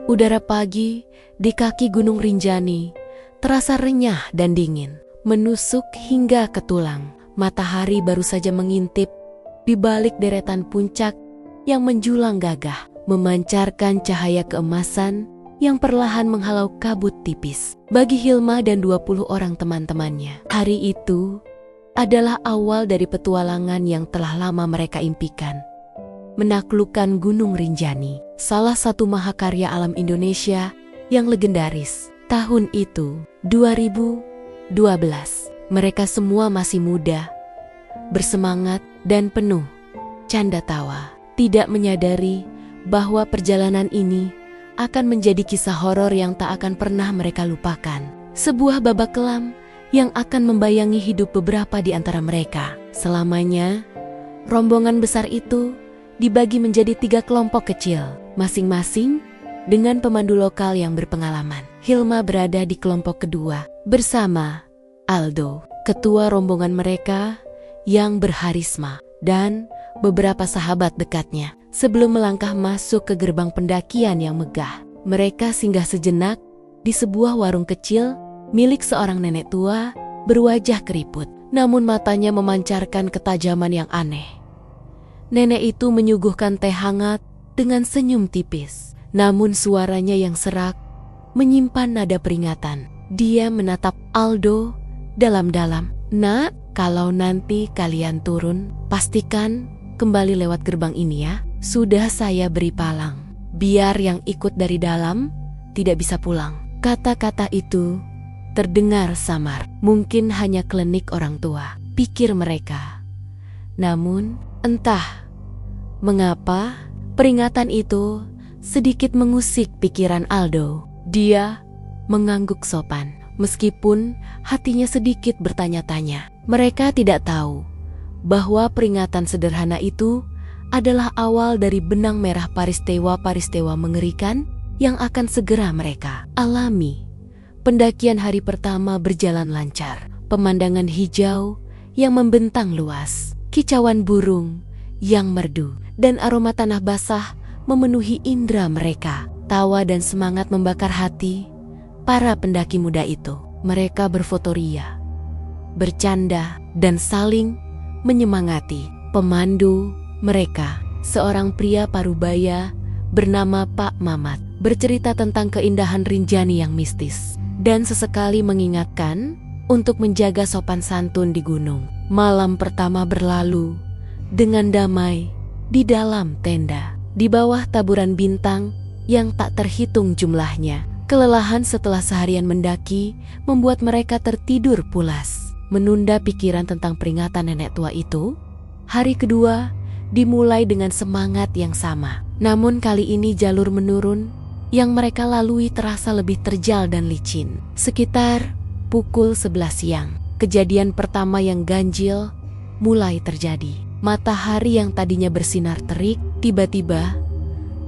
Udara pagi di kaki Gunung Rinjani terasa renyah dan dingin, menusuk hingga ke tulang. Matahari baru saja mengintip di balik deretan puncak yang menjulang gagah, memancarkan cahaya keemasan yang perlahan menghalau kabut tipis. Bagi Hilma dan 20 orang teman-temannya, hari itu adalah awal dari petualangan yang telah lama mereka impikan. Menaklukkan Gunung Rinjani, salah satu mahakarya alam Indonesia yang legendaris. Tahun itu, 2012, mereka semua masih muda, bersemangat dan penuh canda tawa. Tidak menyadari bahwa perjalanan ini akan menjadi kisah horor yang tak akan pernah mereka lupakan. Sebuah babak kelam yang akan membayangi hidup beberapa di antara mereka. Selamanya, rombongan besar itu dibagi menjadi 3 kelompok kecil, masing-masing dengan pemandu lokal yang berpengalaman. Hilma berada di kelompok kedua bersama Aldo, ketua rombongan mereka yang berharisma, dan beberapa sahabat dekatnya. Sebelum melangkah masuk ke gerbang pendakian yang megah, mereka singgah sejenak di sebuah warung kecil milik seorang nenek tua berwajah keriput, namun matanya memancarkan ketajaman yang aneh. Nenek itu menyuguhkan teh hangat dengan senyum tipis, namun suaranya yang serak menyimpan nada peringatan. Dia menatap Aldo dalam-dalam. "Nak, kalau nanti kalian turun, pastikan kembali lewat gerbang ini ya. Sudah saya beri palang, biar yang ikut dari dalam tidak bisa pulang." Kata-kata itu terdengar samar. Mungkin hanya klinik orang tua, pikir mereka. Namun, entah mengapa peringatan itu sedikit mengusik pikiran Aldo. Dia mengangguk sopan, meskipun hatinya sedikit bertanya-tanya. Mereka tidak tahu bahwa peringatan sederhana itu adalah awal dari benang merah peristiwa-peristiwa mengerikan yang akan segera mereka alami. Pendakian hari pertama berjalan lancar. Pemandangan hijau yang membentang luas, kicauan burung yang merdu, dan aroma tanah basah memenuhi indera mereka. Tawa dan semangat membakar hati para pendaki muda itu. Mereka berfotoria, bercanda, dan saling menyemangati. Pemandu mereka, seorang pria parubaya bernama Pak Mamat, bercerita tentang keindahan Rinjani yang mistis dan sesekali mengingatkan untuk menjaga sopan santun di gunung. Malam pertama berlalu dengan damai di dalam tenda, di bawah taburan bintang yang tak terhitung jumlahnya. Kelelahan setelah seharian mendaki membuat mereka tertidur pulas. Menunda pikiran tentang peringatan nenek tua itu, hari kedua dimulai dengan semangat yang sama. Namun kali ini jalur menurun yang mereka lalui terasa lebih terjal dan licin. Sekitar pukul 11 siang, kejadian pertama yang ganjil mulai terjadi. Matahari yang tadinya bersinar terik tiba-tiba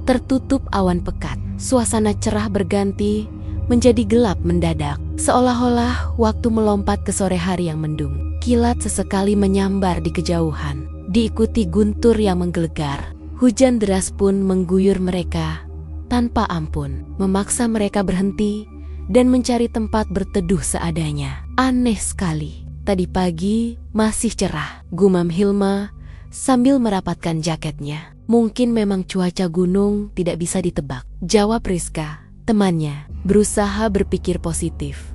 tertutup awan pekat. Suasana cerah berganti menjadi gelap mendadak, seolah-olah waktu melompat ke sore hari yang mendung. Kilat sesekali menyambar di kejauhan, diikuti guntur yang menggelegar. Hujan deras pun mengguyur mereka tanpa ampun, memaksa mereka berhenti dan mencari tempat berteduh seadanya. Aneh sekali, tadi pagi masih cerah, gumam Hilma sambil merapatkan jaketnya. Mungkin memang cuaca gunung tidak bisa ditebak, jawab Rizka, temannya, berusaha berpikir positif.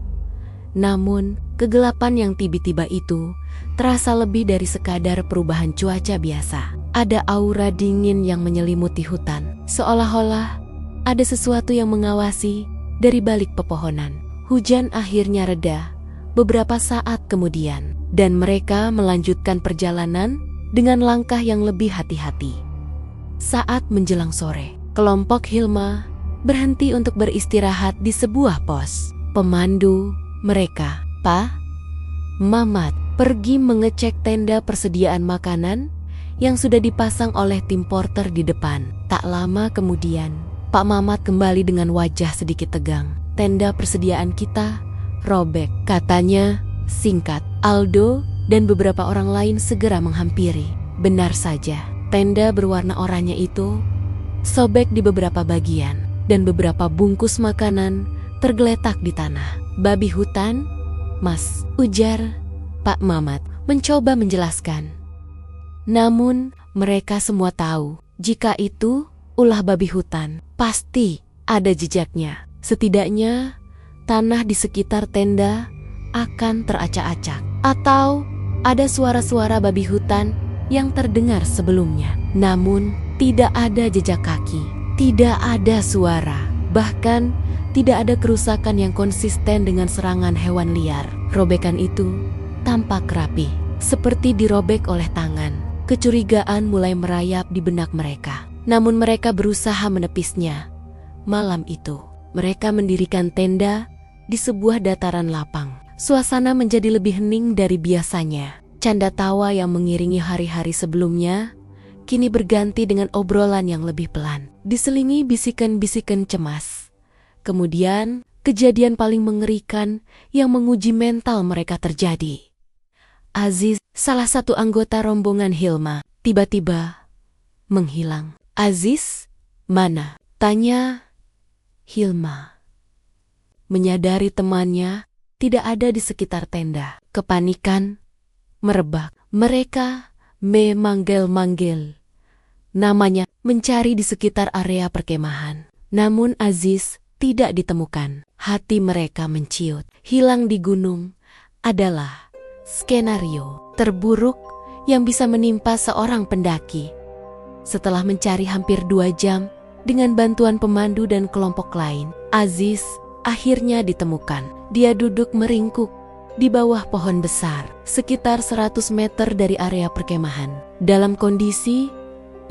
Namun, kegelapan yang tiba-tiba itu terasa lebih dari sekadar perubahan cuaca biasa. Ada aura dingin yang menyelimuti hutan, seolah-olah ada sesuatu yang mengawasi dari balik pepohonan. Hujan akhirnya reda beberapa saat kemudian, dan mereka melanjutkan perjalanan dengan langkah yang lebih hati-hati. Saat menjelang sore, kelompok Hilma berhenti untuk beristirahat di sebuah pos. Pemandu mereka, Pak Mamat, pergi mengecek tenda persediaan makanan yang sudah dipasang oleh tim porter di depan. Tak lama kemudian, Pak Mamat kembali dengan wajah sedikit tegang. "Tenda persediaan kita robek," katanya singkat. Aldo dan beberapa orang lain segera menghampiri. Benar saja, tenda berwarna oranye itu sobek di beberapa bagian. dan beberapa bungkus makanan tergeletak di tanah. "Babi hutan, Mas," ujar Pak Mamat mencoba menjelaskan. Namun mereka semua tahu jika itu ulah babi hutan. Pasti ada jejaknya. Setidaknya tanah di sekitar tenda akan teracak-acak. Atau ada suara-suara babi hutan yang terdengar sebelumnya. Namun tidak ada jejak kaki, tidak ada suara, bahkan tidak ada kerusakan yang konsisten dengan serangan hewan liar. Robekan itu tampak rapi, seperti dirobek oleh tangan. Kecurigaan mulai merayap di benak mereka. Namun mereka berusaha menepisnya. Malam itu, mereka mendirikan tenda di sebuah dataran lapang. Suasana menjadi lebih hening dari biasanya. Canda tawa yang mengiringi hari-hari sebelumnya kini berganti dengan obrolan yang lebih pelan, diselingi bisikan-bisikan cemas. Kemudian, kejadian paling mengerikan yang menguji mental mereka terjadi. Aziz, salah satu anggota rombongan Hilma, tiba-tiba menghilang. "Aziz, mana?" tanya Hilma. Menyadari temannya tidak ada di sekitar tenda, kepanikan merebak. Mereka memanggil-manggil namanya, mencari di sekitar area perkemahan. Namun Aziz tidak ditemukan. Hati mereka menciut. Hilang di gunung adalah skenario terburuk yang bisa menimpa seorang pendaki. Setelah mencari hampir 2 jam dengan bantuan pemandu dan kelompok lain, Aziz akhirnya ditemukan. Dia duduk meringkuk di bawah pohon besar, sekitar 100 meter dari area perkemahan. Dalam kondisi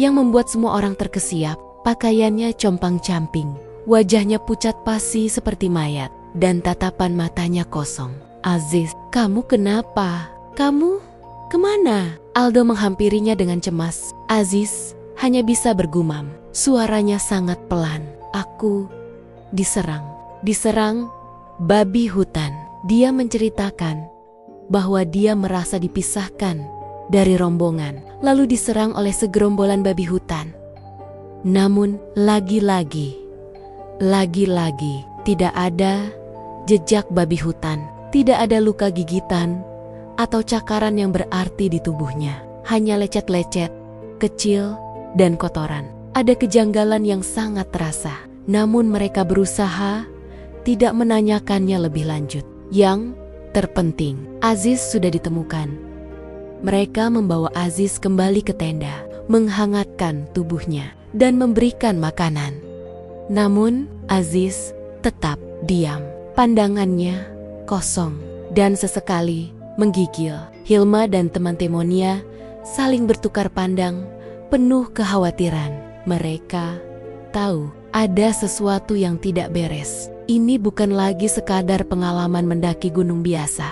yang membuat semua orang terkesiap, pakaiannya compang-camping, wajahnya pucat pasi seperti mayat, dan tatapan matanya kosong. "Aziz, kamu kenapa? Kamu kemana?" Aldo menghampirinya dengan cemas. Aziz hanya bisa bergumam. Suaranya sangat pelan. "Aku diserang babi hutan." Dia menceritakan bahwa dia merasa dipisahkan dari rombongan, lalu diserang oleh segerombolan babi hutan. Namun lagi-lagi tidak ada jejak babi hutan. Tidak ada luka gigitan atau cakaran yang berarti di tubuhnya. Hanya lecet-lecet, kecil, dan kotoran. Ada kejanggalan yang sangat terasa. Namun mereka berusaha tidak menanyakannya lebih lanjut. Yang terpenting, Aziz sudah ditemukan. Mereka membawa Aziz kembali ke tenda, menghangatkan tubuhnya, dan memberikan makanan. Namun Aziz tetap diam. Pandangannya kosong dan sesekali menggigil. Hilma dan teman Temonia saling bertukar pandang, penuh kekhawatiran. Mereka tahu ada sesuatu yang tidak beres. Ini bukan lagi sekadar pengalaman mendaki gunung biasa.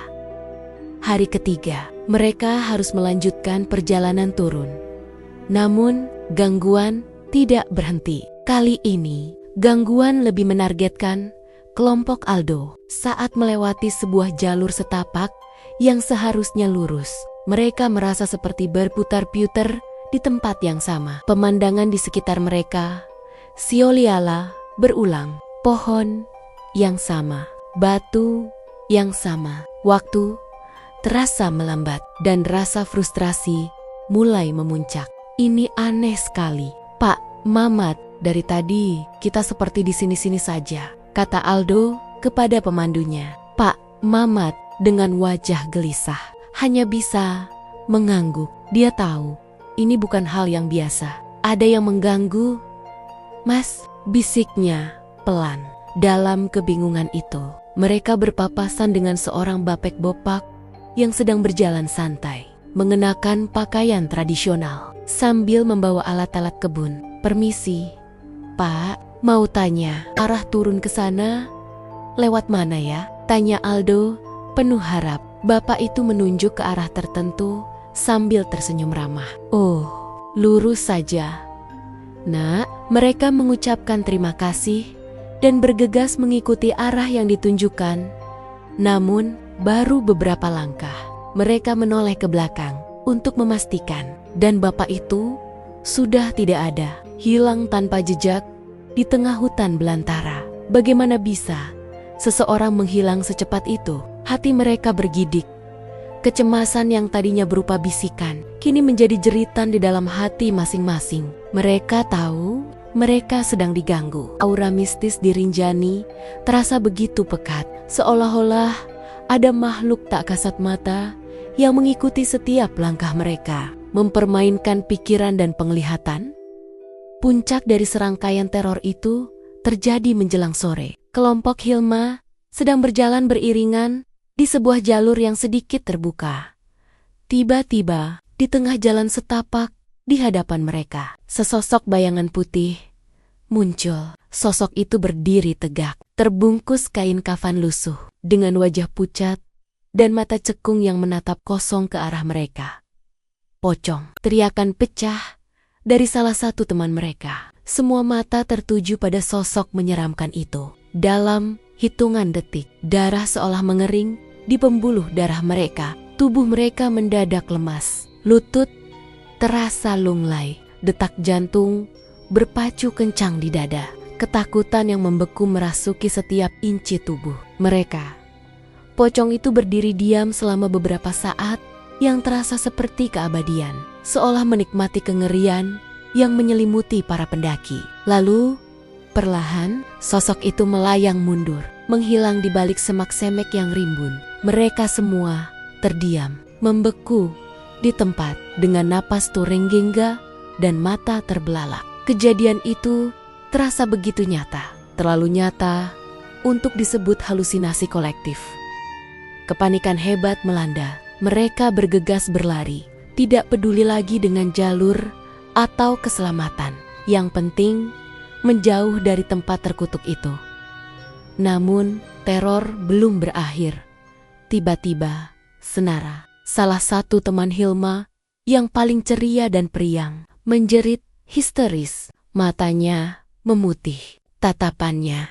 Hari ketiga, mereka harus melanjutkan perjalanan turun. Namun, gangguan tidak berhenti. Kali ini, gangguan lebih menargetkan kelompok Aldo. Saat melewati sebuah jalur setapak yang seharusnya lurus, mereka merasa seperti berputar-putar di tempat yang sama. Pemandangan di sekitar mereka sia-sia berulang. Pohon yang sama, batu yang sama. Waktu terasa melambat dan rasa frustrasi mulai memuncak. "Ini aneh sekali, Pak Mamat. Dari tadi kita seperti di sini-sini saja," kata Aldo kepada pemandunya. Pak Mamat dengan wajah gelisah hanya bisa mengangguk. Dia tahu ini bukan hal yang biasa. "Ada yang mengganggu, Mas," bisiknya pelan. Dalam kebingungan itu, mereka berpapasan dengan seorang bapek bopak yang sedang berjalan santai, mengenakan pakaian tradisional, sambil membawa alat-alat kebun. "Permisi, Pak, mau tanya, arah turun ke sana lewat mana ya?" tanya Aldo penuh harap. Bapak itu menunjuk ke arah tertentu sambil tersenyum ramah. "Oh, lurus saja, Nak." Mereka mengucapkan terima kasih dan bergegas mengikuti arah yang ditunjukkan. Namun, baru beberapa langkah, mereka menoleh ke belakang untuk memastikan, dan bapak itu sudah tidak ada, hilang tanpa jejak di tengah hutan belantara. Bagaimana bisa seseorang menghilang secepat itu? Hati mereka bergidik. Kecemasan yang tadinya berupa bisikan, kini menjadi jeritan di dalam hati masing-masing. Mereka tahu mereka sedang diganggu. Aura mistis di Rinjani terasa begitu pekat, seolah-olah ada makhluk tak kasat mata yang mengikuti setiap langkah mereka, mempermainkan pikiran dan penglihatan. Puncak dari serangkaian teror itu terjadi menjelang sore. Kelompok Hilma sedang berjalan beriringan di sebuah jalur yang sedikit terbuka. Tiba-tiba, di tengah jalan setapak, di hadapan mereka, sesosok bayangan putih muncul. Sosok itu berdiri tegak, terbungkus kain kafan lusuh, dengan wajah pucat dan mata cekung yang menatap kosong ke arah mereka. Pocong, teriakan pecah dari salah satu teman mereka. Semua mata tertuju pada sosok menyeramkan itu. Dalam hitungan detik, darah seolah mengering di pembuluh darah mereka. Tubuh mereka mendadak lemas. Lutut terasa lunglai. Detak jantung berpacu kencang di dada. Ketakutan yang membeku merasuki setiap inci tubuh mereka. Pocong itu berdiri diam selama beberapa saat yang terasa seperti keabadian, seolah menikmati kengerian yang menyelimuti para pendaki. Lalu, perlahan, sosok itu melayang mundur, menghilang di balik semak-semek yang rimbun. Mereka semua terdiam, membeku di tempat dengan napas turinggingga dan mata terbelalak. Kejadian itu terasa begitu nyata, terlalu nyata untuk disebut halusinasi kolektif. Kepanikan hebat melanda. Mereka bergegas berlari, tidak peduli lagi dengan jalur atau keselamatan. Yang penting, menjauh dari tempat terkutuk itu. Namun, teror belum berakhir. Tiba-tiba, Senara, salah satu teman Hilma yang paling ceria dan periang, menjerit histeris. Matanya memutih, tatapannya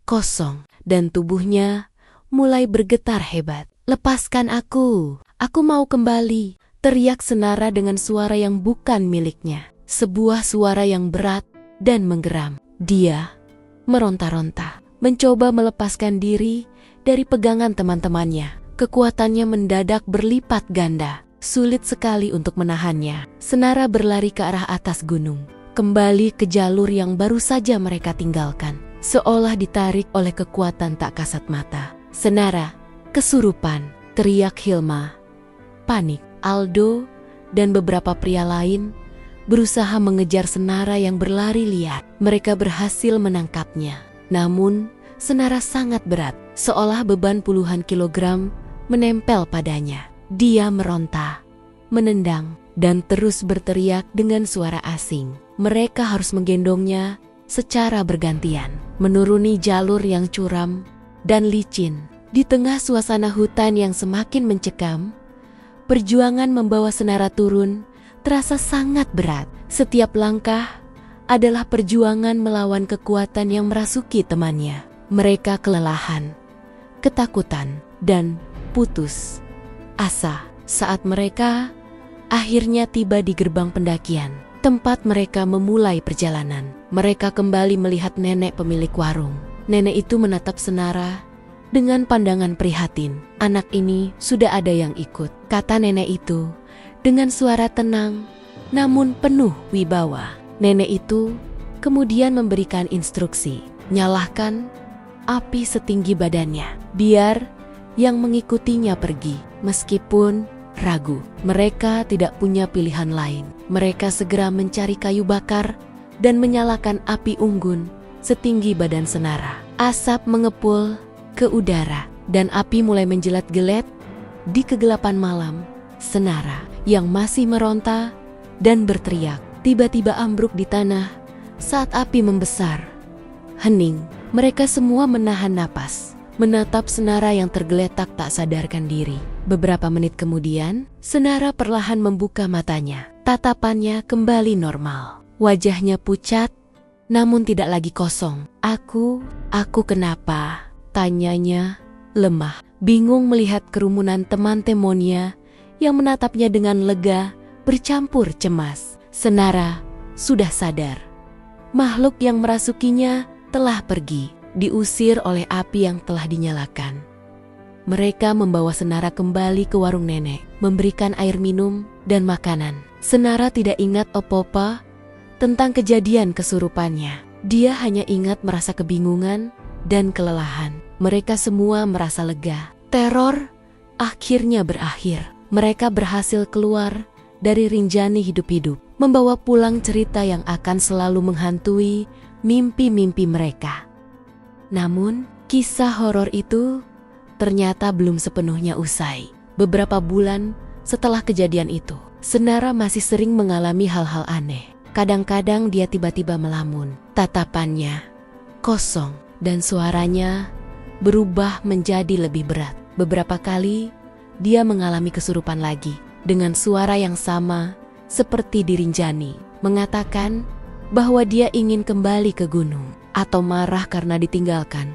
kosong, dan tubuhnya mulai bergetar hebat. "Lepaskan aku mau kembali," teriak Senara dengan suara yang bukan miliknya. Sebuah suara yang berat dan menggeram. Dia meronta-ronta, mencoba melepaskan diri dari pegangan teman-temannya. Kekuatannya mendadak berlipat ganda. Sulit sekali untuk menahannya. Senara berlari ke arah atas gunung, kembali ke jalur yang baru saja mereka tinggalkan, seolah ditarik oleh kekuatan tak kasat mata. "Senara, kesurupan!" teriak Hilma. Panik, Aldo dan beberapa pria lain berusaha mengejar Senara yang berlari liar. Mereka berhasil menangkapnya. Namun, Senara sangat berat, seolah beban puluhan kilogram menempel padanya. Dia meronta, menendang, dan terus berteriak dengan suara asing. Mereka harus menggendongnya secara bergantian, menuruni jalur yang curam dan licin. Di tengah suasana hutan yang semakin mencekam, perjuangan membawa Senara turun terasa sangat berat. Setiap langkah adalah perjuangan melawan kekuatan yang merasuki temannya. Mereka kelelahan, ketakutan, dan putus asa saat mereka akhirnya tiba di gerbang pendakian, tempat mereka memulai perjalanan. Mereka kembali melihat nenek pemilik warung. Nenek itu menatap Senara dengan pandangan prihatin. "Anak ini sudah ada yang ikut," kata nenek itu dengan suara tenang namun penuh wibawa. Nenek itu kemudian memberikan instruksi, "Nyalakan api setinggi badannya, biar yang mengikutinya pergi." Meskipun ragu, mereka tidak punya pilihan lain. Mereka segera mencari kayu bakar dan menyalakan api unggun setinggi badan Senara. Asap mengepul ke udara dan api mulai menjelat-gelet di kegelapan malam. Senara yang masih meronta dan berteriak tiba-tiba ambruk di tanah saat api membesar. Hening, mereka semua menahan napas, menatap Senara yang tergeletak tak sadarkan diri. Beberapa menit kemudian, Senara perlahan membuka matanya. Tatapannya kembali normal. Wajahnya pucat, namun tidak lagi kosong. Aku kenapa?" tanyanya lemah, bingung melihat kerumunan teman-temannya yang menatapnya dengan lega bercampur cemas. Senara sudah sadar. Makhluk yang merasukinya telah pergi, diusir oleh api yang telah dinyalakan. Mereka membawa Senara kembali ke warung nenek, memberikan air minum dan makanan. Senara tidak ingat apa-apa tentang kejadian kesurupannya. Dia hanya ingat merasa kebingungan dan kelelahan. Mereka semua merasa lega. Teror akhirnya berakhir. Mereka berhasil keluar dari Rinjani hidup-hidup, membawa pulang cerita yang akan selalu menghantui mimpi-mimpi mereka. Namun, kisah horor itu ternyata belum sepenuhnya usai. Beberapa bulan setelah kejadian itu, Senara masih sering mengalami hal-hal aneh. Kadang-kadang dia tiba-tiba melamun, tatapannya kosong, dan suaranya berubah menjadi lebih berat. Beberapa kali, dia mengalami kesurupan lagi, dengan suara yang sama seperti di Rinjani, mengatakan bahwa dia ingin kembali ke gunung atau marah karena ditinggalkan.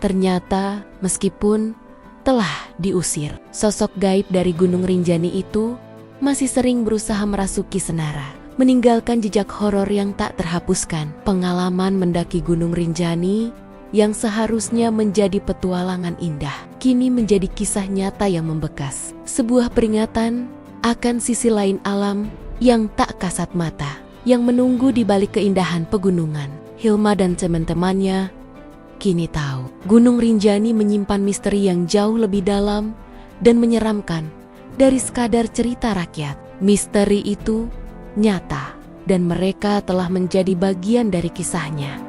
Ternyata meskipun telah diusir, sosok gaib dari Gunung Rinjani itu masih sering berusaha merasuki Senara, meninggalkan jejak horor yang tak terhapuskan. Pengalaman mendaki Gunung Rinjani yang seharusnya menjadi petualangan indah, kini menjadi kisah nyata yang membekas. Sebuah peringatan akan sisi lain alam yang tak kasat mata, yang menunggu di balik keindahan pegunungan. Hilma dan teman-temannya kini tahu, Gunung Rinjani menyimpan misteri yang jauh lebih dalam dan menyeramkan dari sekadar cerita rakyat. Misteri itu nyata, dan mereka telah menjadi bagian dari kisahnya.